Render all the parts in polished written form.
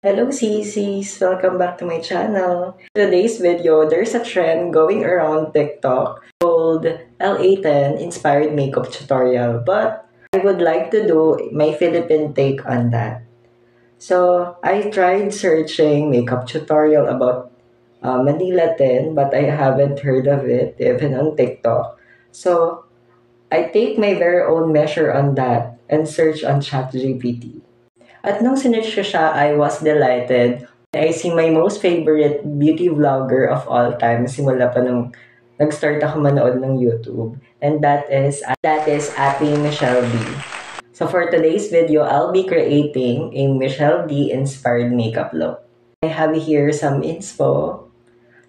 Hello sisis! Welcome back to my channel. Today's video, there's a trend going around TikTok called LA10 inspired makeup tutorial, but I would like to do my Philippine take on that. So I tried searching makeup tutorial about Manila 10, but I haven't heard of it even on TikTok. So I take my very own measure on that and search on ChatGPT. At nung sinearch ko siya, I was delighted. I see my most favorite beauty vlogger of all time simula pa nung nag-start ako manood ng YouTube. And that is Ate Michelle D. So for today's video, I'll be creating a Michelle D inspired makeup look. I have here some inspo.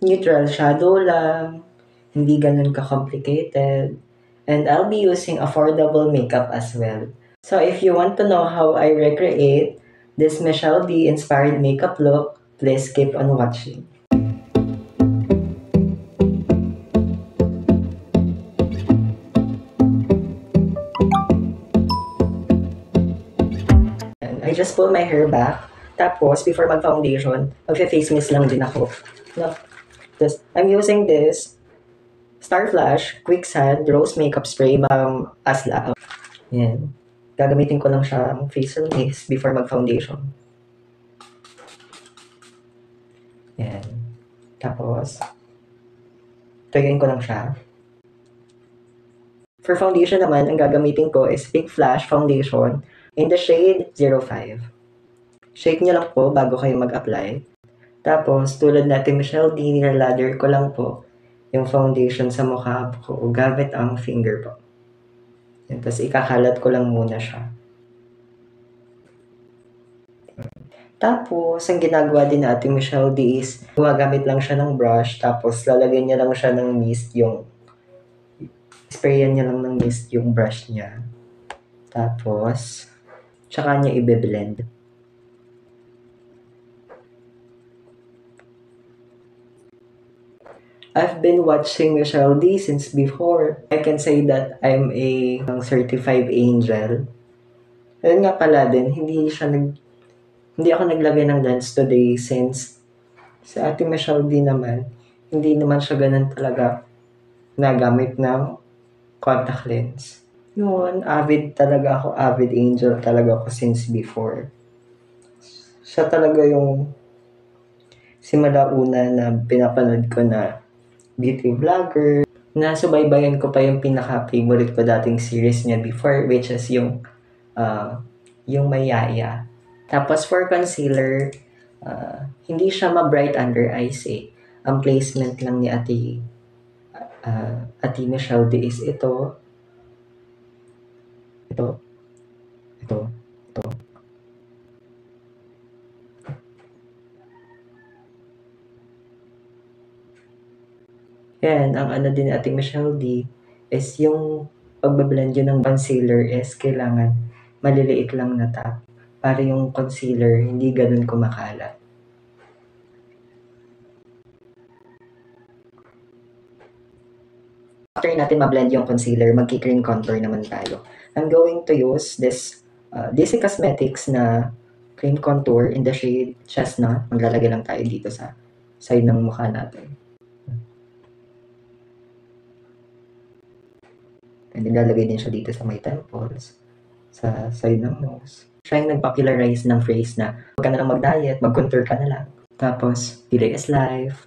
Neutral shadow lang. Hindi ganun ka-complicated. And I'll be using affordable makeup as well. So if you want to know how I recreate this Michelle D inspired makeup look, please keep on watching. And I just pull my hair back. Tapos, before mag-foundation, mag-face mist lang din ako. No, I'm using this Star Flash Quick Sand Rose Makeup Spray by Asla. Yan. Gagamitin ko lang siya ang facial mist before mag-foundation. Yan. Tapos, tuyuin ko lang siya. For foundation naman, ang gagamitin ko is Big Flash Foundation in the shade 05. Shake nyo lang po bago kayo mag-apply. Tapos, tulad natin Michelle D, nilalather ko lang po yung foundation sa mukha ko gamit ang finger po. Yan, tapos ikakalat ko lang muna siya. Tapos, ang ginagawa din natin Michelle D is gumagamit lang siya ng brush, tapos lalagyan niya lang siya ng mist sprayan niya lang ng mist yung brush niya. Tapos, tsaka niya i-blend. I've been watching Michelle D since before. I can say that I'm a certified angel. Ayun nga pala din, hindi ako naglagay ng lens today since sa Ate Michelle D naman, hindi naman siya ganun talaga nagamit ng contact lens. Yun, avid angel talaga ako since before. Siya talaga yung simula una na pinapanood ko na beauty vlogger. Nasubaybayan ko pa yung pinaka-favorite ko dating series niya before, which is yung Mayaya. Tapos for concealer, hindi siya ma-bright under eyes eh. Ang placement lang ni Ate Michelle D is ito. Yan, ang ano din ni Ate Michelle D is yung pagbablend yun ng concealer is kailangan maliliit lang na tap para yung concealer hindi ganun kumakalat. After natin ma-blend yung concealer, magki-cream contour naman tayo. I'm going to use this DC Cosmetics na cream contour in the shade Chestnut. Maglalagay lang tayo dito sa side ng mukha natin. And then lalagay din siya dito sa may temples, sa side ng nose. Siya yung nag-popularize ng phrase na huwag ka na lang mag-diet, mag-contour ka na lang. Tapos, delay is life.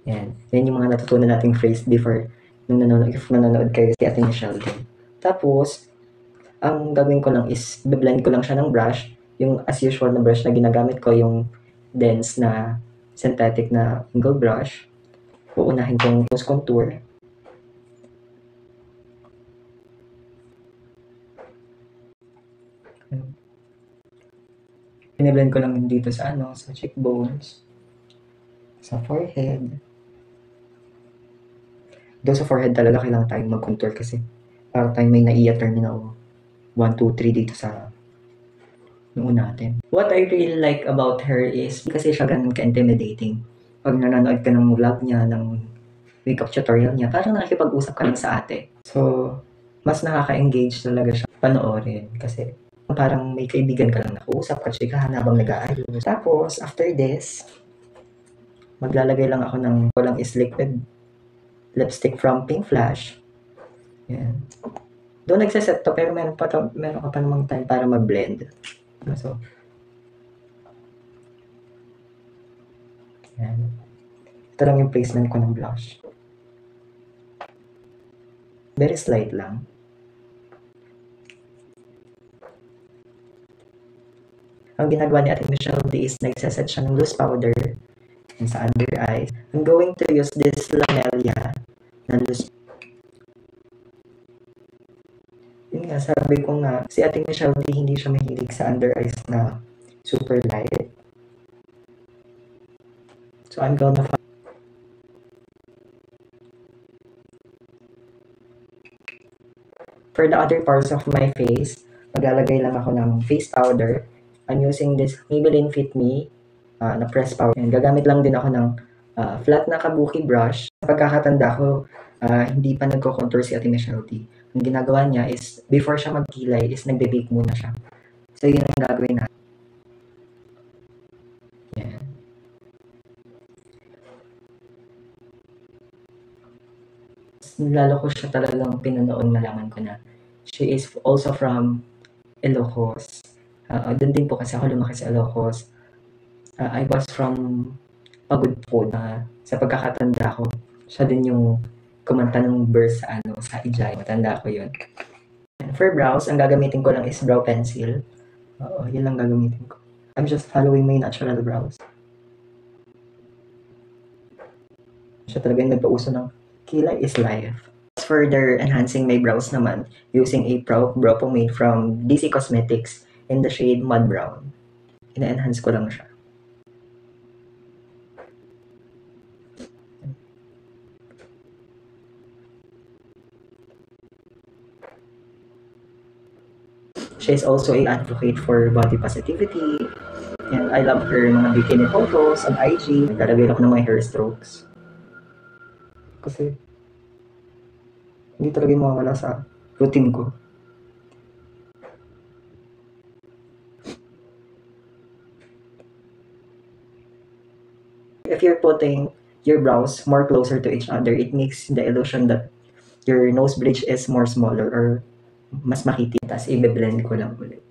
Yan yung mga natutunan nating phrase before if nanonood kayo si Ate Michelle D. Tapos, ang gagawin ko lang is blend ko lang siya ng brush. Yung as usual na brush na ginagamit ko, yung dense na synthetic na angle brush. Uunahin kong nose contour. Piniblend ko lang dito sa sa cheekbones, sa forehead. Doon sa forehead talaga kailangan tayong mag-contour kasi para tayong may naiya terminal 1, 2, 3 dito sa noo natin. What I really like about her is kasi siya ganun ka-intimidating. Pag nanonood ka ng vlog niya, ng makeup tutorial niya, parang nakikipag-usap ka lang sa ate. So, mas nakaka-engage talaga siya panoorin kasi parang may kaibigan ka lang nakausap, katsikahan habang nag-aayos. Tapos, after this, maglalagay lang ako ng walang is liquid lipstick from Pink Flash. Yan. Doon nagsaset to, pero meron ka pa namang time para mag-blend. So, yan. Ito lang yung placement ko ng blush. Very slight lang. Ang ginagawa ni Ate Michelle D is nagsaset siya ng loose powder and sa under eyes. I'm going to use this Lamelia na loose. Yun nga, sabi ko nga, si Ate Michelle D hindi siya mahilig sa under eyes na super light. So I'm gonna for the other parts of my face, maglalagay lang ako ng face powder. I'm using this Maybelline Fit Me na press powder. And gagamit lang din ako ng flat na kabuki brush. Sa pagkakatanda ko, hindi pa nagko-contour si Ate Michelle D. Ang ginagawa niya is, before siya magkilay, is nagbe-bake muna siya. So, yun ang gagawin natin. Yeah. Lalo ko siya talagang pinanoon, nalaman ko na she is also from Ilocos. Doon din po kasi ako lumaki sa Ilocos. I was from Pagod po na sa pagkakatanda ko. Siya din yung kumanta ng verse sa Ijay. Matanda ko yun. And for brows, ang gagamitin ko lang is brow pencil. Yun lang gagamitin ko. I'm just following my natural brows. Siya talaga yung nagpauso ng kilay is life. Further enhancing my brows naman using a brow pomade from DC Cosmetics in the shade Mud Brown. Ina-enhance ko lang siya. She is also an advocate for body positivity. And I love her mga bikini photos on IG. Naglalagay ako ng mga hair strokes. Kasi hindi talaga mawawala sa routine ko. If you're putting your brows more closer to each other, it makes the illusion that your nose bridge is more smaller or mas makiti. Tapos i-blend ko lang ulit.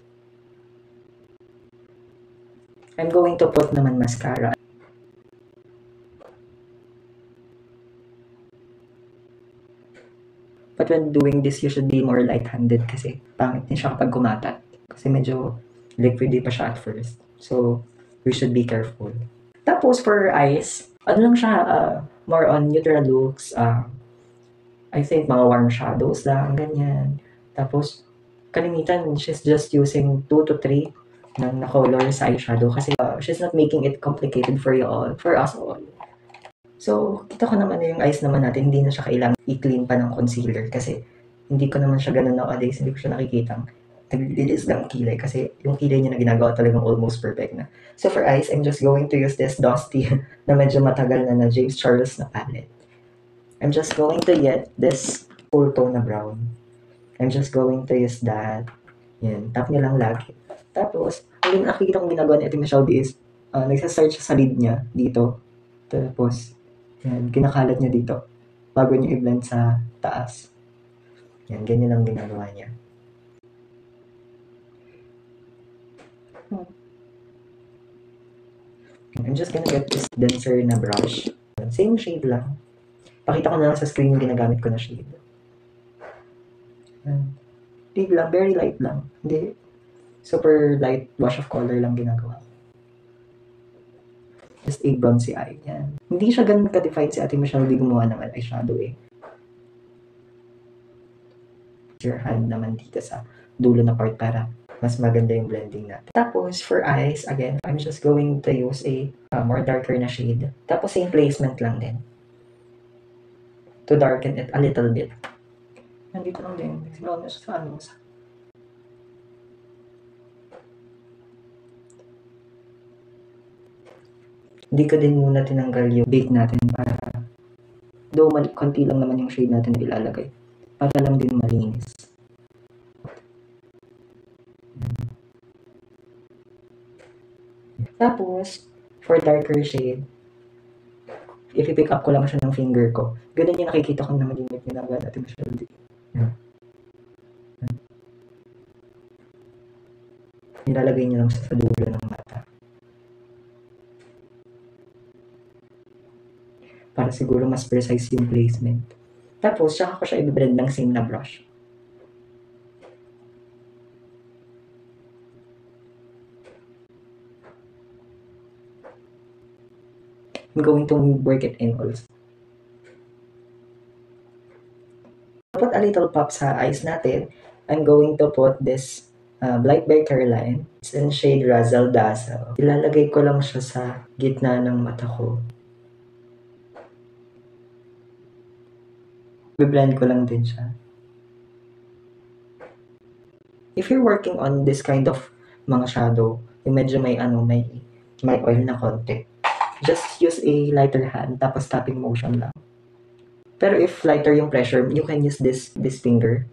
I'm going to put naman mascara. But when doing this, you should be more light-handed kasi pangit din siya kapag kumatat. Kasi medyo liquidy pa siya at first. So, you should be careful. Tapos for eyes, ano lang siya, more on neutral looks. I think mga warm shadows lang, ganyan. Tapos, kalimitan, she's just using 2 to 3 na color sa eyeshadow kasi she's not making it complicated for you all, for us all. So, kita ko naman yung eyes naman natin, hindi na siya kailangan i-clean pa ng concealer kasi hindi ko naman siya ganun nowadays, hindi ko siya nakikitang naglilis ng kilay kasi yung kilay niya na ginagawa talagang almost perfect na. So for eyes, I'm just going to use this Dusty na medyo matagal na James Charles na palette. I'm just going to get this full tone na brown. I'm just going to use that. Yan, tap niyo lang lagi. Tapos, ang nakikita kong ginagawa ni Ate Michelle D is, nagsasart siya sa lid niya dito. Tapos, yan, kinakalat niya dito bago niya i-blend sa taas. Yan, ganyan lang ginagawa niya. I'm just gonna get this denser na brush. Same shade lang. Pakita ko na lang sa screen yung ginagamit ko na shade. Big lang, very light lang. Hindi, super light wash of color lang ginagawa. Just a bronzy eye. Yan. Hindi siya ganun ka-define si Ate Michelle D gumawa ng eyeshadow eh. Your hand naman dito sa dulo na part para mas maganda yung blending natin. Tapos, for eyes, again, I'm just going to use a more darker na shade. Tapos, same placement lang din. To darken it a little bit. Nandito lang din. Siguro sa ano. Hindi ko din muna tinanggal yung bake natin para though konti lang naman yung shade natin na ilalagay. Para lang din malinis. Tapos, for darker shade, i-pick up ko lang siya ng finger ko. Ganun yung nakikita ko na malimit ginagawa natin masyado. Yan. Nilalagay niyo lang siya sa dulo ng mata. Para siguro mas precise yung placement. Tapos, saka ko siya i-blend ng same na brush. I'm going to work it in also. Put a little pop sa eyes natin. I'm going to put this Blight by Caroline. It's in shade Razzle Dazzle. Ilalagay ko lang siya sa gitna ng mata ko. Blend ko lang din siya. If you're working on this kind of mga shadow, yung medyo may oil na konti, just use a lighter hand, tapos tapping motion lang. Pero if lighter yung pressure, you can use this finger.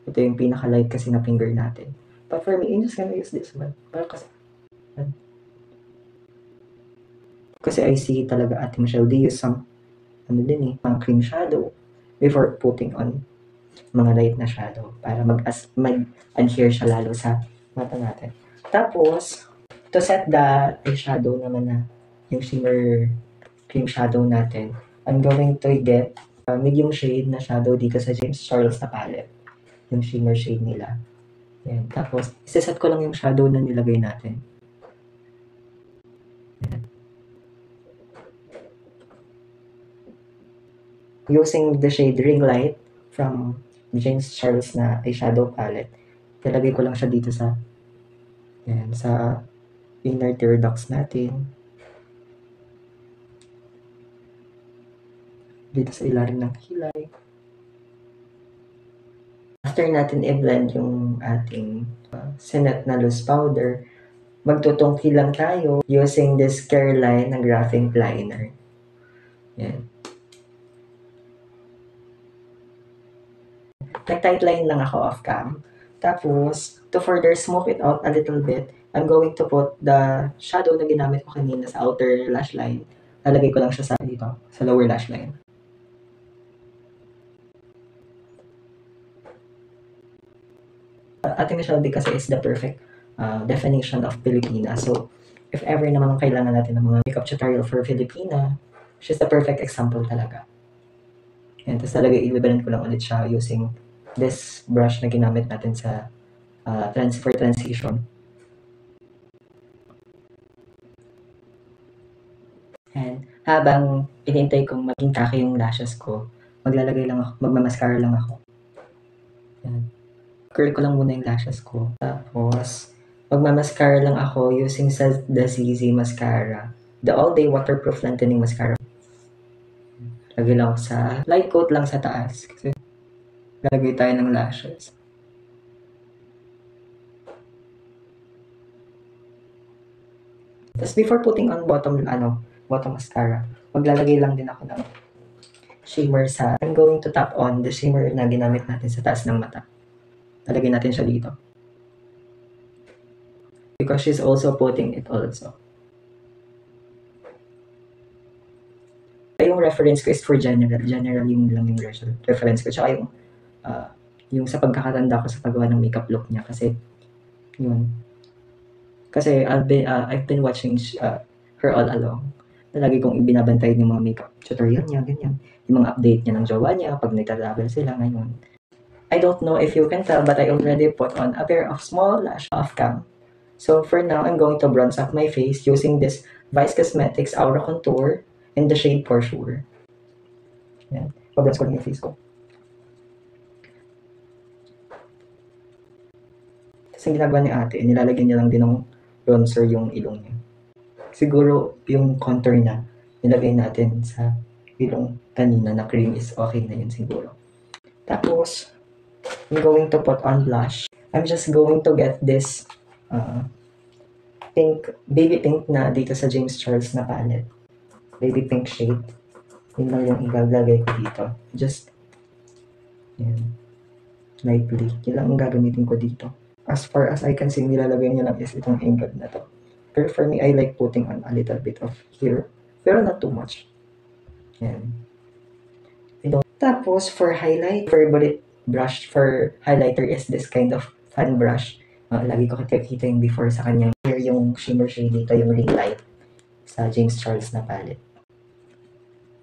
Ito yung pinaka-light kasi na finger natin. But for me, I'm just gonna use this one. Kasi I see talaga Ate Michelle, they use some, mga cream shadow before putting on mga light na shadow para mag-adhere siya lalo sa mata natin. Tapos, to set the eyeshadow naman na yung shimmer cream shadow natin, I'm going to get medium shade na shadow dito sa James Charles na palette. Yung shimmer shade nila. Yan. Tapos, isa-set ko lang yung shadow na nilagay natin. Yan. Using the shade Ring Light from James Charles na eyeshadow palette, nilagay ko lang siya dito sa inner tear ducts natin. Dito sa ilalim ng kilay. After natin i-blend yung ating Cinet na loose powder, magtutungki lang tayo using this Caroline na graphing liner. Yan. Nag-tight line lang ako off-cam. Tapos, to further smoke it out a little bit, I'm going to put the shadow na ginamit ko kanina sa outer lash line. Lalagay ko lang siya sa dito, sa lower lash line. Ate Michelle D kasi is the perfect definition of Filipina. So, if ever naman kailangan natin ng mga makeup tutorial for Filipina, she's the perfect example talaga. And tapos talaga i-blend ko lang ulit siya using this brush na ginamit natin sa for transition. And habang inintay kong maging kaki yung lashes ko, magmamascara lang ako. Yan. Curl ko lang muna yung lashes ko. Tapos, magmamascara lang ako using the ZZ Mascara. The All Day Waterproof Lengthening Mascara. Lagay lang ako sa light coat lang sa taas. Kasi lalagay tayo ng lashes. Tapos before putting on bottom mascara, maglalagay lang din ako ng shimmer I'm going to tap on the shimmer na ginamit natin sa taas ng mata. Lalagay natin siya dito. Because she's also putting it also. Yung reference ko is for general. General yung lang yung reference ko. Tsaka yung sa pagkakatanda ko sa paggawa ng makeup look niya. Kasi, yun. Kasi I've been watching her all along. Lagi kong ibinabantay yung mga makeup tutorial niya, ganyan. Yung mga update niya ng jowa niya pag nagta-travel sila ngayon. I don't know if you can tell, but I already put on a pair of small lash off cam. So for now, I'm going to bronze up my face using this Vice Cosmetics Aura Contour in the shade For Sure. Yan. Pa-bronze ko lang yung face ko. Tapos yung ginagawa ni ate, nilalagyan niya lang din ng bronzer yung ilong niya. Siguro yung contour na nilagay natin sa ilong kanina na cream is okay na yun siguro. Tapos, I'm going to put on blush. I'm just going to get this baby pink na dito sa James Charles na palette. Baby pink shade. Yun lang yung ilalagay ko dito. Just, yan. Lightly. Yun lang ang gagamitin ko dito. As far as I can see, nilalagay niya lang is itong inked na to. Pero for me, I like putting on a little bit of here. Pero not too much. Yan. Tapos, for highlight, favorite brush for highlighter is this kind of fan brush. Lagi ko kita yung before sa kanyang here yung shimmer shade dito, yung ring light sa James Charles na palette.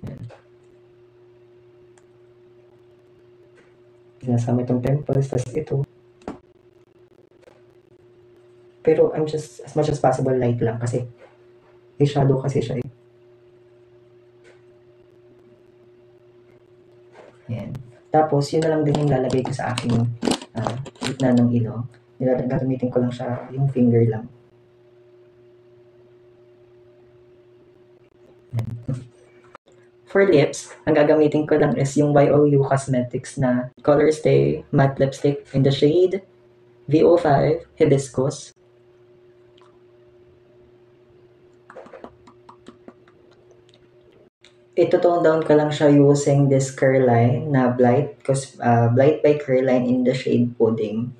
Yan. Sinasama itong temples, tapos ito. Pero I'm just, as much as possible, light lang kasi may shadow kasi siya eh. Yan. Tapos, yun na lang din yung lalagay ko sa aking gitna ng ilong. Gagamitin ko lang siya, yung finger lang. Yan. For lips, ang gagamitin ko lang is yung YOU Cosmetics na Color Stay Matte Lipstick in the shade VO5 Hibiscus. Ito-tone down ko lang siya using this Curline na Blight by Curline in the shade Pudding.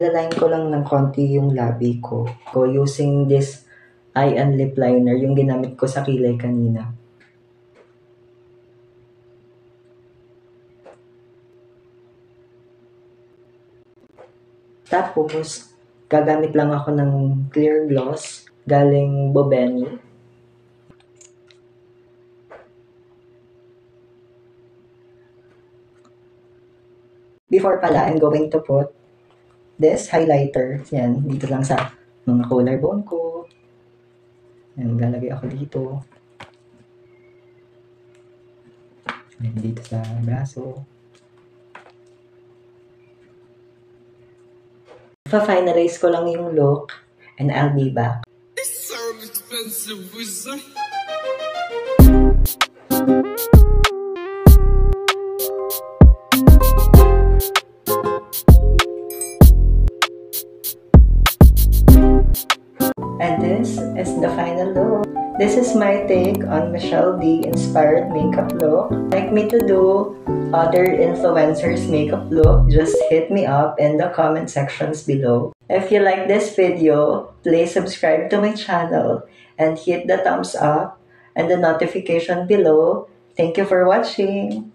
Laline ko lang ng konti yung labi ko using this eye and lip liner, yung ginamit ko sa kilay kanina. Tapos, gagamit lang ako ng clear gloss galing Bobeni. Before pala, I'm going to put this highlighter. Yan, dito lang sa mga collarbone ko. Yan, lalagay ako dito. Yan, dito sa braso. Pa-finalize ko lang yung look and I'll be back. This sounds expensive, wizard. And this is the final look. This is my take on Michelle D inspired makeup look. Like me to do other influencers makeup look, just hit me up in the comment sections below. If you like this video, please subscribe to my channel and hit the thumbs up and the notification below. Thank you for watching.